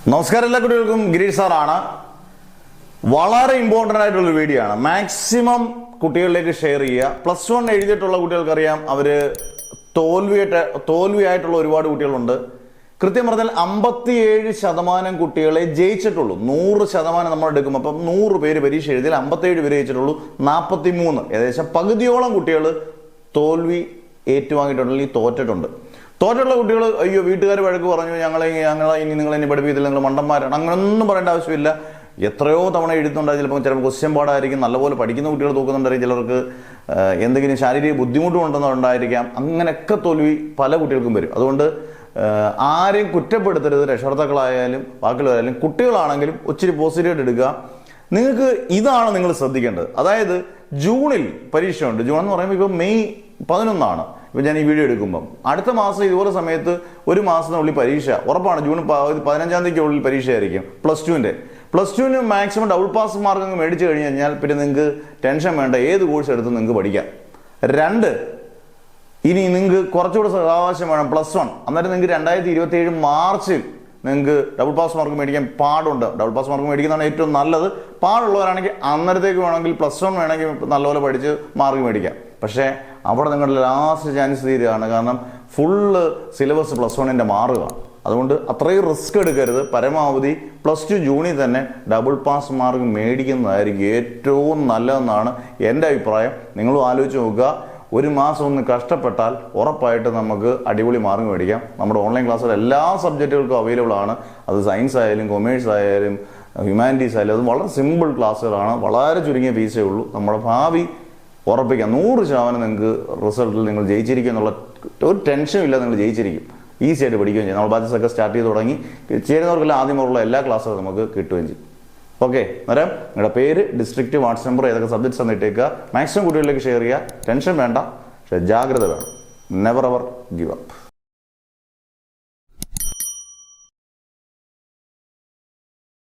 നമസ്കാരം, എല്ലാ കുട്ടികൾക്കും ഗിരീഷ് സാറാണ്. വളരെ ഇമ്പോർട്ടൻ്റ് ആയിട്ടുള്ള വീഡിയോ ആണ്. മാക്സിമം കുട്ടികളിലേക്ക് ഷെയർ ചെയ്യുക. +1 എഴുതിയിട്ടുള്ള കുട്ടികൾക്കറിയാം, അവർ തോൽവിയായിട്ടുള്ള ഒരുപാട് കുട്ടികളുണ്ട്. കൃത്യം പറഞ്ഞാൽ 57% കുട്ടികളെ ജയിച്ചിട്ടുള്ളൂ. 100% നമ്മൾ എടുക്കും. അപ്പം 100 പേര് പരീക്ഷ എഴുതിയാൽ 57 പേര് ജയിച്ചിട്ടുള്ളൂ. 43 ഏകദേശം പകുതിയോളം കുട്ടികൾ തോൽവി ഏറ്റുവാങ്ങിയിട്ടുണ്ടെങ്കിൽ തോറ്റിട്ടുള്ള കുട്ടികൾ അയ്യോ വീട്ടുകാർ വഴക്ക് പറഞ്ഞു, ഞങ്ങളെ ഇനി നിങ്ങൾ എന്നെ പഠിപ്പിച്ചില്ല, നിങ്ങൾ മണ്ടന്മാരാണ്, അങ്ങനെയൊന്നും പറയേണ്ട ആവശ്യമില്ല. എത്രയോ തവണ എഴുതുന്നുണ്ടായി. ചിലപ്പോൾ ക്വസ്റ്റ്യൻ പാടായിരിക്കും, നല്ലപോലെ പഠിക്കുന്ന കുട്ടികൾ തൂക്കുന്നുണ്ടായിരിക്കും, ചിലർക്ക് എന്തെങ്കിലും ശാരീരിക ബുദ്ധിമുട്ടുണ്ടെന്നുണ്ടായിരിക്കാം. അങ്ങനെയൊക്കെ തോൽവി പല കുട്ടികൾക്കും വരും. അതുകൊണ്ട് ആരെയും കുറ്റപ്പെടുത്തരുത്. രക്ഷകർത്താക്കളായാലും ബാക്കിയുള്ളവരായാലും കുട്ടികളാണെങ്കിലും ഒത്തിരി പോസിറ്റീവായിട്ട് എടുക്കുക. നിങ്ങൾക്ക് ഇതാണ് നിങ്ങൾ ശ്രദ്ധിക്കേണ്ടത്. അതായത് ജൂണിൽ പരീക്ഷയുണ്ട്. ജൂൺ എന്ന് പറയുമ്പോൾ ഇപ്പോൾ മെയ് 11 ഇപ്പം ഞാൻ ഈ വീഡിയോ എടുക്കുമ്പം അടുത്ത മാസം ഇതുപോലെ സമയത്ത് ഒരു മാസത്തിനുള്ളിൽ പരീക്ഷ ഉറപ്പാണ്. June 15 തീയതിക്കുള്ളിൽ പരീക്ഷയായിരിക്കും. +2 maximum double pass mark അങ്ങ് മേടിച്ചു കഴിഞ്ഞ് കഴിഞ്ഞാൽ പിന്നെ നിങ്ങൾക്ക് ടെൻഷൻ വേണ്ട, ഏത് കോഴ്സ് എടുത്ത് നിങ്ങൾക്ക് പഠിക്കാം. 2, ഇനി നിങ്ങൾക്ക് കുറച്ചുകൂടെ സാവകാശം വേണം. +1 അന്നേരം നിങ്ങൾക്ക് 2027 മാർച്ചിൽ നിങ്ങൾക്ക് ഡബിൾ പാസ് മാർക്ക് മേടിക്കാൻ പാടുണ്ട്. ഡബിൾ പാസ് മാർക്ക് മേടിക്കുന്നതാണ് ഏറ്റവും നല്ലത്. പാടുള്ളവരാണെങ്കിൽ അന്നേരത്തേക്ക് വേണമെങ്കിൽ +1 വേണമെങ്കിൽ നല്ലപോലെ പഠിച്ച് മാർക്ക് മേടിക്കാം. പക്ഷേ അവിടെ നിങ്ങളുടെ ലാസ്റ്റ് ചാൻസ് തീരുകയാണ്. കാരണം ഫുള്ള് സിലബസ് +1 മാറുക. അതുകൊണ്ട് അത്രയും റിസ്ക് എടുക്കരുത്. പരമാവധി +2 ജൂണിൽ തന്നെ ഡബിൾ പാസ് മാർക്ക് മേടിക്കുന്നതായിരിക്കും ഏറ്റവും നല്ലതെന്നാണ് എൻ്റെ അഭിപ്രായം. നിങ്ങളും ആലോചിച്ച് നോക്കുക. ഒരു മാസം ഒന്ന് കഷ്ടപ്പെട്ടാൽ ഉറപ്പായിട്ട് നമുക്ക് അടിപൊളി മാർക്ക് മേടിക്കാം. നമ്മുടെ ഓൺലൈൻ ക്ലാസ്സിൽ എല്ലാ സബ്ജക്റ്റുകൾക്കും അവൈലബിൾ ആണ്. അത് സയൻസ് ആയാലും കൊമേഴ്സ് ആയാലും ഹ്യൂമാനിറ്റീസ് ആയാലും അത് വളരെ സിമ്പിൾ ക്ലാസ്സുകളാണ്. വളരെ ചുരുങ്ങിയ ഫീസേ ഉള്ളൂ. നമ്മുടെ ഭാവി ഉറപ്പിക്കാം. 100% നിങ്ങൾക്ക് റിസൾട്ടിൽ നിങ്ങൾ ജയിച്ചിരിക്കും എന്നുള്ള ഒരു ടെൻഷനും ഇല്ല. നിങ്ങൾ ജയിച്ചിരിക്കും. ഈസി ആയിട്ട് പഠിക്കുകയും ചെയ്യും. നമ്മൾ ബാച്ചസ് ഒക്കെ സ്റ്റാർട്ട് ചെയ്ത് തുടങ്ങി. ചേരുന്നവർക്കെല്ലാം ആദ്യമുള്ള എല്ലാ ക്ലാസ്സുകളും നമുക്ക് കിട്ടുകയും ചെയ്യും. ഓക്കെ, അന്നേരം നിങ്ങളുടെ പേര്, ഡിസ്ട്രിക്റ്റ്, വാട്സ് നമ്പർ, ഏതൊക്കെ സബ്ജക്ട്സ് എന്ന് ഇട്ടേക്കുക. മാക്സിമം കുട്ടികളിലേക്ക് ഷെയർ ചെയ്യുക. ടെൻഷൻ വേണ്ട, പക്ഷേ ജാഗ്രത വേണം. Never ever give up.